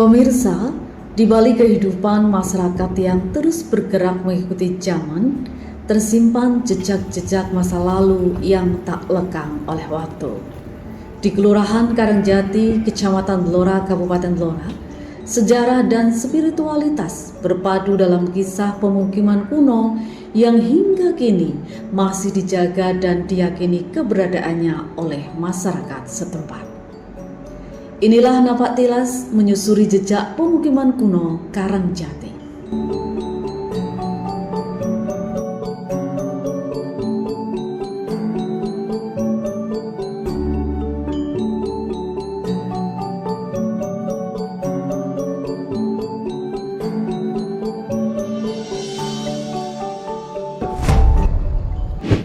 Pemirsa, di balik kehidupan masyarakat yang terus bergerak mengikuti zaman, tersimpan jejak-jejak masa lalu yang tak lekang oleh waktu. Di Kelurahan Karangjati, Kecamatan Blora, Kabupaten Blora, sejarah dan spiritualitas berpadu dalam kisah pemukiman kuno yang hingga kini masih dijaga dan diyakini keberadaannya oleh masyarakat setempat. Inilah Napak Tilas menyusuri jejak pemukiman kuno Karangjati.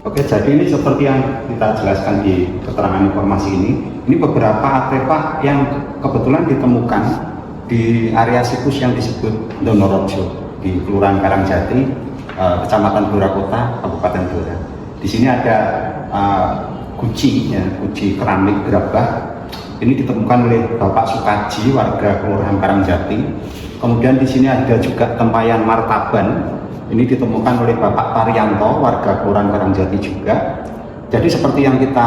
Oke, jadi ini seperti yang kita jelaskan di keterangan informasi ini beberapa artefak yang kebetulan ditemukan di area situs yang disebut Donorojo di Kelurahan Karangjati, Kecamatan Blora Kota, Kabupaten Blora. Di sini ada guci keramik gerabah. Ini ditemukan oleh Bapak Sukaji, warga Kelurahan Karangjati. Kemudian di sini ada juga tempayan martaban. Ini ditemukan oleh Bapak Parianto, warga Kelurahan Karangjati juga. Jadi seperti yang kita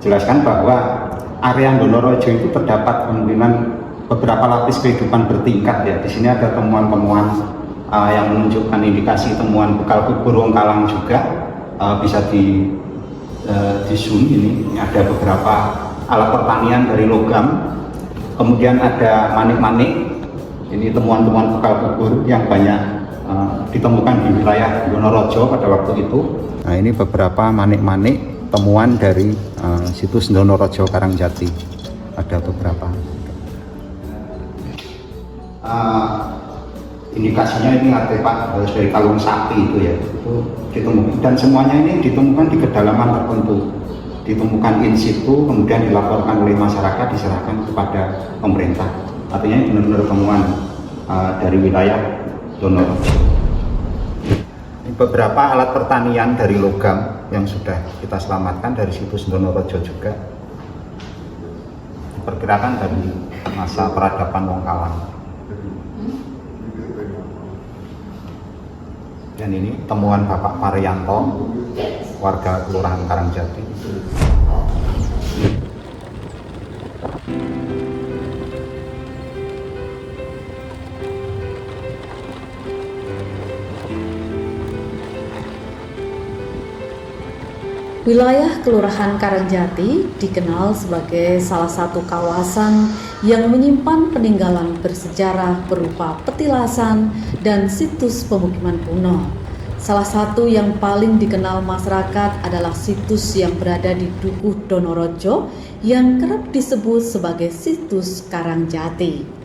jelaskan bahwa area Donorojo itu terdapat kemungkinan beberapa lapis kehidupan bertingkat ya. Di sini ada temuan-temuan yang menunjukkan indikasi temuan bekal kubur wong kalang juga. Bisa di zoom ini ada beberapa alat pertanian dari logam. Kemudian ada manik-manik. Ini temuan-temuan bekal kubur yang banyak ditemukan di wilayah Donorojo pada waktu itu. Nah, ini beberapa manik-manik temuan dari situs Donorojo Karangjati. Ada beberapa. Indikasinya ini artefak dari kalung sakti itu ya. Itu ditemukan dan semuanya ini ditemukan di kedalaman tertentu. Ditemukan in situ, kemudian dilaporkan oleh masyarakat, diserahkan kepada pemerintah. Artinya ini benar-benar temuan dari wilayah Donorojo. Beberapa alat pertanian dari logam yang sudah kita selamatkan dari situs Donorojo juga. Diperkirakan dari masa peradaban wong kalang. Dan ini temuan Bapak Parianto, warga Kelurahan Karangjati. Wilayah Kelurahan Karangjati dikenal sebagai salah satu kawasan yang menyimpan peninggalan bersejarah berupa petilasan dan situs pemukiman kuno. Salah satu yang paling dikenal masyarakat adalah situs yang berada di Dukuh Donorojo yang kerap disebut sebagai situs Karangjati.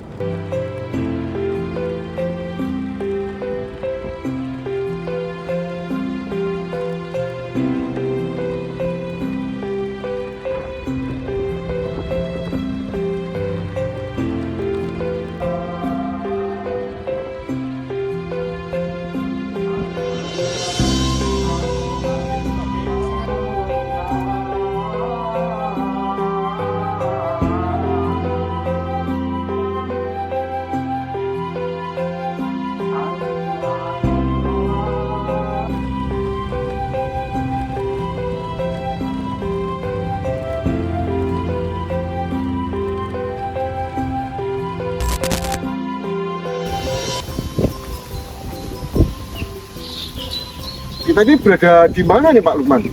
Kita ini berada di mana nih Pak Lukman?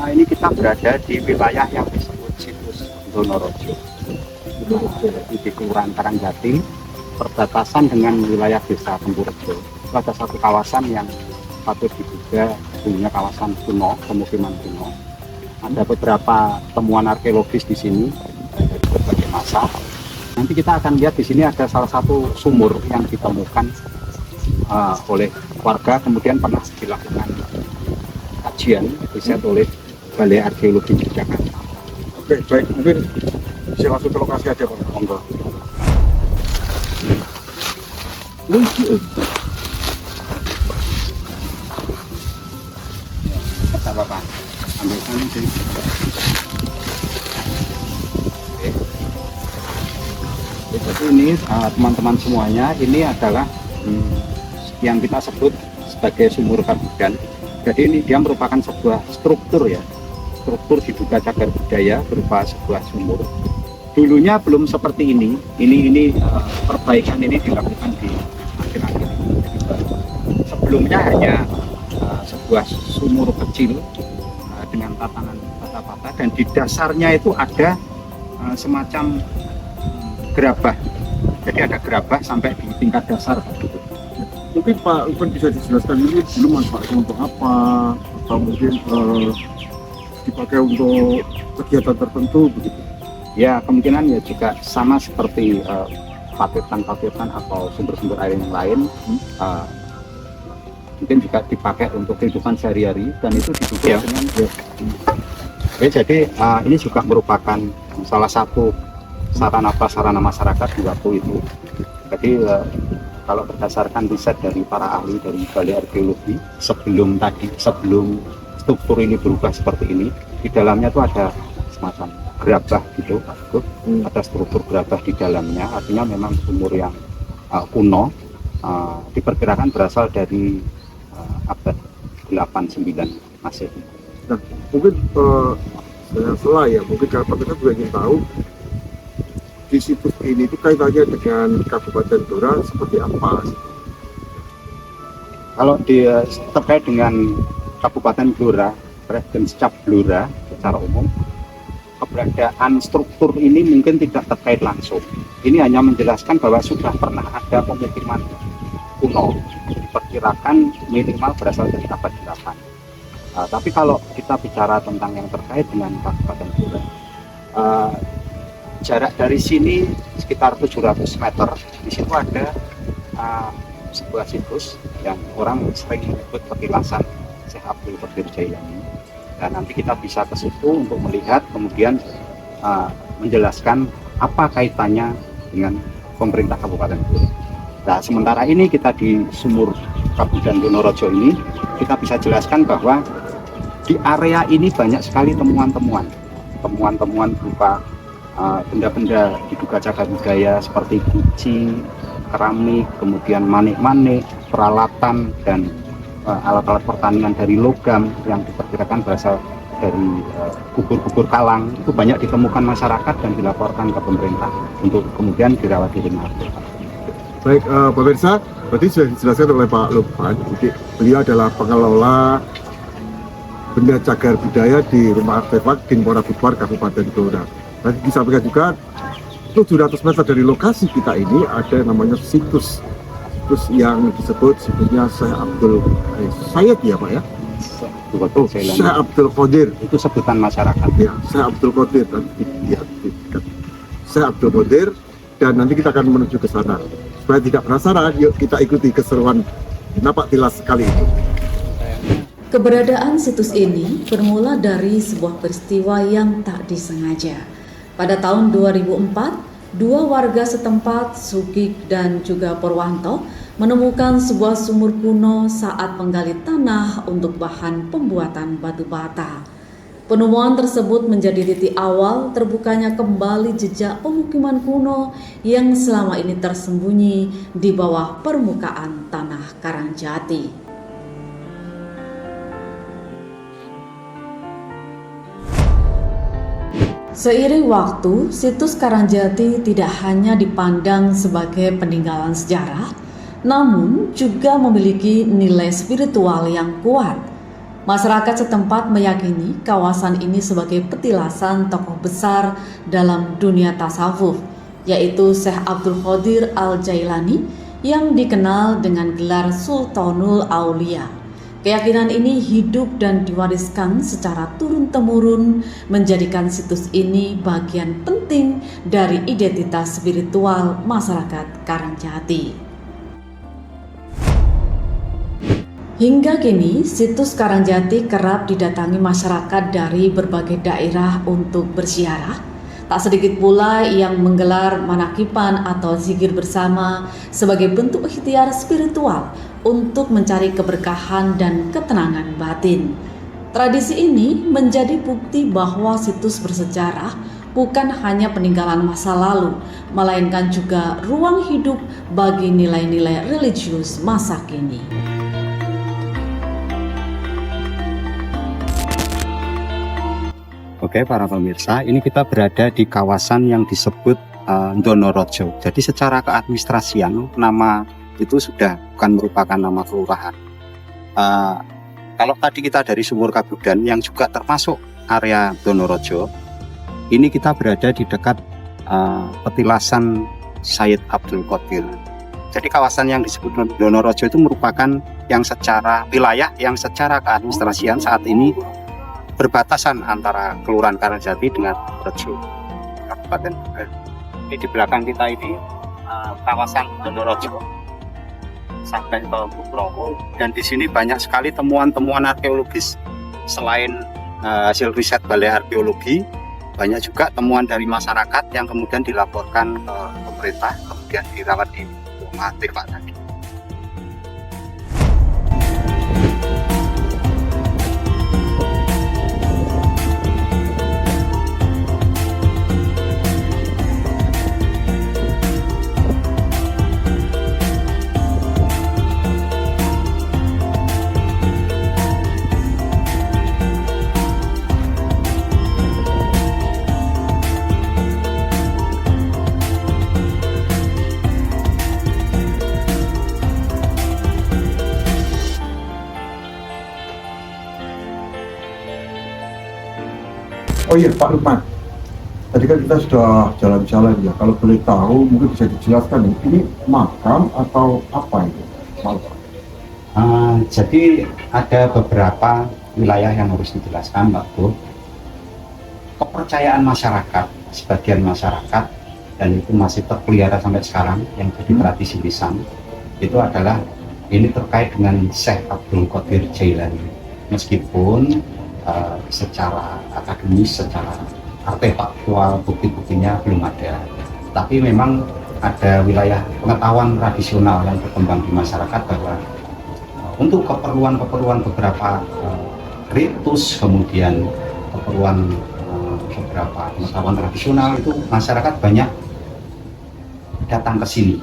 Ini kita berada di wilayah yang disebut situs Donorojo. Di Kelurahan Karangjati, perbatasan dengan wilayah Desa Tempurejo. Itu ada satu kawasan yang patut diduga punya kawasan kuno, pemukiman kuno. Ada beberapa temuan arkeologis di sini dari berbagai masa. Nanti kita akan lihat di sini ada salah satu sumur yang ditemukan oleh warga, kemudian pernah dilakukan kajian riset oleh Balai Arkeologi Jakarta. Oke, baik, mungkin bisa langsung ke lokasi aja Pak. Monggo. Tak apa-apa. Ambil sana sini. Oke. Jadi ini teman-teman semuanya, ini adalah yang kita sebut sebagai sumur Kabudan. Jadi ini dia merupakan sebuah struktur ya, struktur diduga cagar budaya berupa sebuah sumur. Dulunya belum seperti ini. Ini perbaikan ini dilakukan di akhir-akhir ini. Sebelumnya hanya sebuah sumur kecil dengan tatanan bata-bata, dan di dasarnya itu ada semacam gerabah. Jadi ada gerabah sampai di tingkat dasar gitu. Mungkin Pak Ivan bisa dijelaskan ini dulu manfaatnya untuk apa, atau mungkin dipakai untuk kegiatan tertentu begitu. Ya, kemungkinan ya juga sama seperti patirtan atau sumber-sumber air yang lain, mungkin juga dipakai untuk kehidupan sehari-hari, dan itu diduga dengan jadi ini juga merupakan salah satu sarana prasarana masyarakat di waktu itu. Jadi kalau berdasarkan riset dari para ahli dari Balai Arkeologi, sebelum struktur ini berubah seperti ini, di dalamnya itu ada semacam gerabah gitu, ada struktur gerabah di dalamnya. Artinya memang sumur yang kuno, diperkirakan berasal dari abad 8-9 Masehi. Nah, mungkin saya salah ya, mungkin kalau kita juga ingin tahu di situs ini itu kaitannya dengan Kabupaten Blora seperti apa? Kalau terkait dengan Kabupaten Blora dan Secap Blora secara umum, keberadaan struktur ini mungkin tidak terkait langsung. Ini hanya menjelaskan bahwa sudah pernah ada pemukiman kuno, diperkirakan minimal berasal dari abad 8. Tapi kalau kita bicara tentang yang terkait dengan Kabupaten Blora, jarak dari sini sekitar 700 meter. Di situ ada sebuah situs yang orang sering menyebut petilasan Syekh Abdul Qadir Jailani. Dan nanti kita bisa ke situ untuk melihat, kemudian menjelaskan apa kaitannya dengan pemerintah Kabupaten Blora. Nah, sementara ini kita di sumur Kabudan Donorodjo ini, kita bisa jelaskan bahwa di area ini banyak sekali temuan-temuan berupa benda-benda diduga cagar budaya seperti guci, keramik, kemudian manik-manik, peralatan, dan alat-alat pertanian dari logam yang diperkirakan berasal dari kubur-kubur kalang. Itu banyak ditemukan masyarakat dan dilaporkan ke pemerintah untuk kemudian dirawat di rumah. Baik, pemirsa, berarti sudah dijelaskan oleh Pak Lukman. Jadi beliau adalah pengelola benda cagar budaya di Rumah Artefak Dinpora Budpar Kabupaten Blora. Nanti disampaikan juga 700 meter dari lokasi kita ini ada namanya situs yang disebut situsnya Syekh Abdul Sayyid ya Pak ya? Syekh Abdul Qadir. Itu sebutan masyarakat. Ya, Syekh Abdul Qadir. Syekh Abdul Qadir, dan nanti kita akan menuju ke sana. Supaya tidak penasaran, yuk kita ikuti keseruan napak tilas kali ini. Keberadaan situs ini bermula dari sebuah peristiwa yang tak disengaja. Pada tahun 2004, dua warga setempat, Sugik dan juga Purwanto, menemukan sebuah sumur kuno saat menggali tanah untuk bahan pembuatan batu bata. Penemuan tersebut menjadi titik awal terbukanya kembali jejak pemukiman kuno yang selama ini tersembunyi di bawah permukaan tanah Karangjati. Seiring waktu, situs Karangjati tidak hanya dipandang sebagai peninggalan sejarah, namun juga memiliki nilai spiritual yang kuat. Masyarakat setempat meyakini kawasan ini sebagai petilasan tokoh besar dalam dunia tasawuf, yaitu Syekh Abdul Qadir Al-Jailani yang dikenal dengan gelar Sultanul Aulia. Keyakinan ini hidup dan diwariskan secara turun-temurun, menjadikan situs ini bagian penting dari identitas spiritual masyarakat Karangjati. Hingga kini, situs Karangjati kerap didatangi masyarakat dari berbagai daerah untuk berziarah. Tak sedikit pula yang menggelar manakipan atau zikir bersama sebagai bentuk ikhtiar spiritual untuk mencari keberkahan dan ketenangan batin. Tradisi ini menjadi bukti bahwa situs bersejarah bukan hanya peninggalan masa lalu, melainkan juga ruang hidup bagi nilai-nilai religius masa kini. Oke para pemirsa, ini kita berada di kawasan yang disebut Ndonorojo. Jadi secara keadministrasian nama itu sudah bukan merupakan nama kelurahan. Kalau tadi kita dari Sumur Kabudan yang juga termasuk area Ndonorojo, ini kita berada di dekat petilasan Sayyid Abdul Qadir. Jadi kawasan yang disebut Ndonorojo itu merupakan yang secara wilayah yang secara keadministrasian saat ini berbatasan antara Kelurahan Karangjati dengan Rejo Kabupaten Bogor. Ini di belakang kita ini kawasan Ndonorojo sampai ke Putrowo, dan di sini banyak sekali temuan-temuan arkeologis. Selain hasil riset Balai Arkeologi, banyak juga temuan dari masyarakat yang kemudian dilaporkan ke pemerintah, kemudian dirawat di rumah artefak tadi. Oh iya Pak Lukman, tadi kan kita sudah jalan-jalan ya, kalau boleh tahu mungkin bisa dijelaskan ini makam atau apa itu? Jadi ada beberapa wilayah yang harus dijelaskan, Mbak Bu. Kepercayaan masyarakat, sebagian masyarakat, dan itu masih terpelihara sampai sekarang, yang jadi tradisi lisan, itu adalah ini terkait dengan Syekh Abdul Qadir Jailani. Meskipun secara akademis, secara artefaktual, bukti-buktinya belum ada, tapi memang ada wilayah pengetahuan tradisional yang berkembang di masyarakat bahwa untuk keperluan beberapa ritus, kemudian keperluan beberapa pengetahuan tradisional itu masyarakat banyak datang ke sini.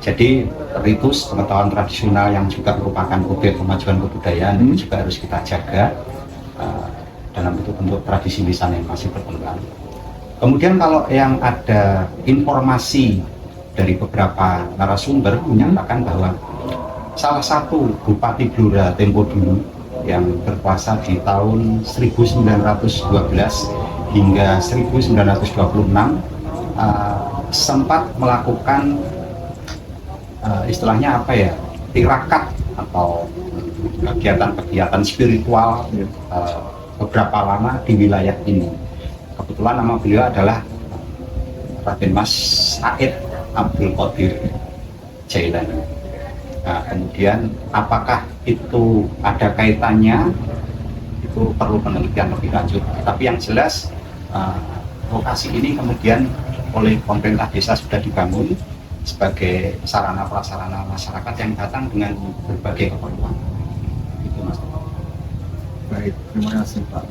Jadi ritus pengetahuan tradisional yang juga merupakan objek kemajuan kebudayaan itu juga harus kita jaga dalam bentuk tradisi lisan yang masih berkembang. Kemudian kalau yang ada informasi dari beberapa narasumber menyatakan bahwa salah satu Bupati Blora tempo dulu yang berkuasa di tahun 1912 hingga 1926 sempat melakukan istilahnya apa ya, tirakat atau kegiatan-kegiatan spiritual beberapa lama di wilayah ini. Kebetulan nama beliau adalah Raden Mas Said Abdul Qadir Jailani. Nah, kemudian apakah itu ada kaitannya, itu perlu penelitian lebih lanjut. Tapi yang jelas lokasi ini kemudian oleh pemerintah desa sudah dibangun sebagai sarana prasarana masyarakat yang datang dengan berbagai keperluan. Itu Mas. Baik, terima kasih Pak.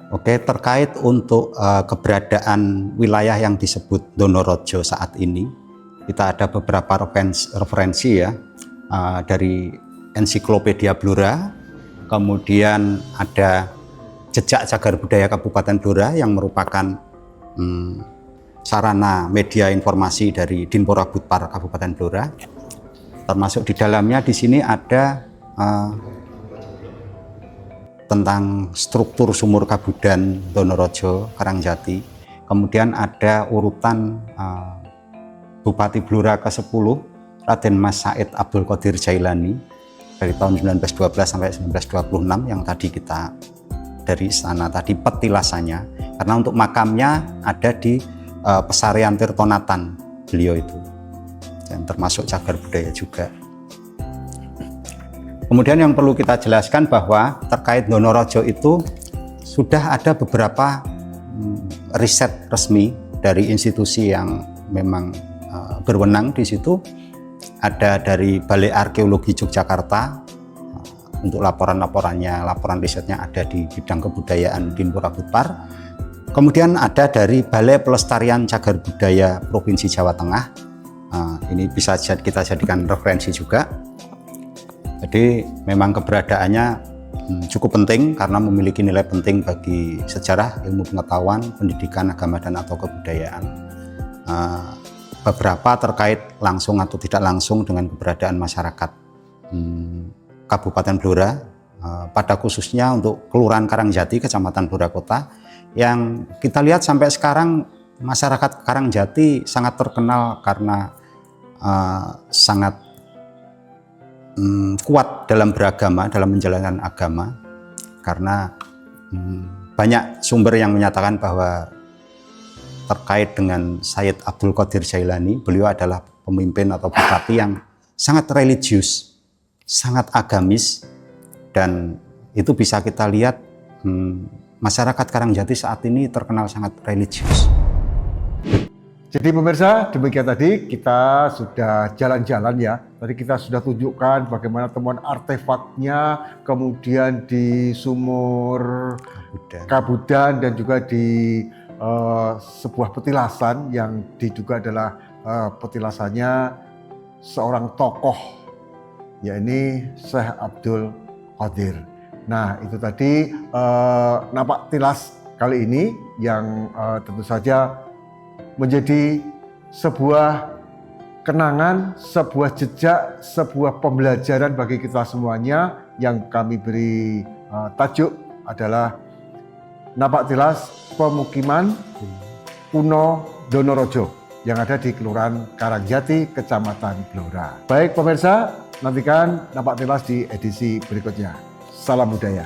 Oke, terkait untuk keberadaan wilayah yang disebut Ndonorojo saat ini, kita ada beberapa referensi ya, dari Ensiklopedia Blora, kemudian ada Jejak Cagar Budaya Kabupaten Blora yang merupakan sarana media informasi dari Dinpora Budpar Kabupaten Blora. Termasuk di dalamnya di sini ada tentang struktur Sumur Kabudan Ndonorojo Karangjati. Kemudian ada urutan Bupati Blora ke-10 Raden Mas Said Abdul Qadir Jailani dari tahun 1912 sampai 1926 yang tadi kita dari istana tadi petilasannya, karena untuk makamnya ada di Pesarian Tirtonatan beliau itu, dan termasuk cagar budaya juga. Kemudian yang perlu kita jelaskan bahwa terkait Ndonorojo itu sudah ada beberapa riset resmi dari institusi yang memang berwenang di situ, ada dari Balai Arkeologi Yogyakarta, untuk laporan-laporannya, laporan risetnya ada di bidang kebudayaan Dinpora Budpar. Kemudian ada dari Balai Pelestarian Cagar Budaya Provinsi Jawa Tengah. Ini bisa kita jadikan referensi juga. Jadi memang keberadaannya cukup penting karena memiliki nilai penting bagi sejarah, ilmu pengetahuan, pendidikan, agama, dan atau kebudayaan. Beberapa terkait langsung atau tidak langsung dengan keberadaan masyarakat Kabupaten Blora, pada khususnya untuk Kelurahan Karangjati, Kecamatan Blora Kota, yang kita lihat sampai sekarang masyarakat Karangjati sangat terkenal karena sangat kuat dalam beragama, dalam menjalankan agama, karena banyak sumber yang menyatakan bahwa terkait dengan Syed Abdul Qadir Jailani, beliau adalah pemimpin atau bupati yang sangat religius, sangat agamis, dan itu bisa kita lihat masyarakat Karangjati saat ini terkenal sangat religius. Jadi pemirsa, demikian tadi kita sudah jalan-jalan ya. Tadi kita sudah tunjukkan bagaimana temuan artefaknya, kemudian di sumur Kabudan dan juga di sebuah petilasan yang diduga adalah petilasannya seorang tokoh, yakni Syekh Abdul Qadir. Nah, itu tadi napak tilas kali ini yang tentu saja menjadi sebuah kenangan, sebuah jejak, sebuah pembelajaran bagi kita semuanya, yang kami beri tajuk adalah napak tilas pemukiman kuno Donorojo yang ada di Kelurahan Karangjati, Kecamatan Blora. Baik pemirsa, nantikan napak tilas di edisi berikutnya. Salam budaya.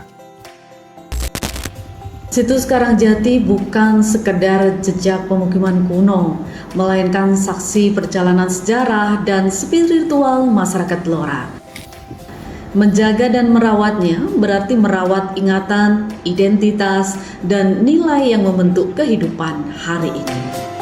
Situs Karangjati bukan sekedar jejak pemukiman kuno, melainkan saksi perjalanan sejarah dan spiritual masyarakat Blora. Menjaga dan merawatnya berarti merawat ingatan, identitas, dan nilai yang membentuk kehidupan hari ini.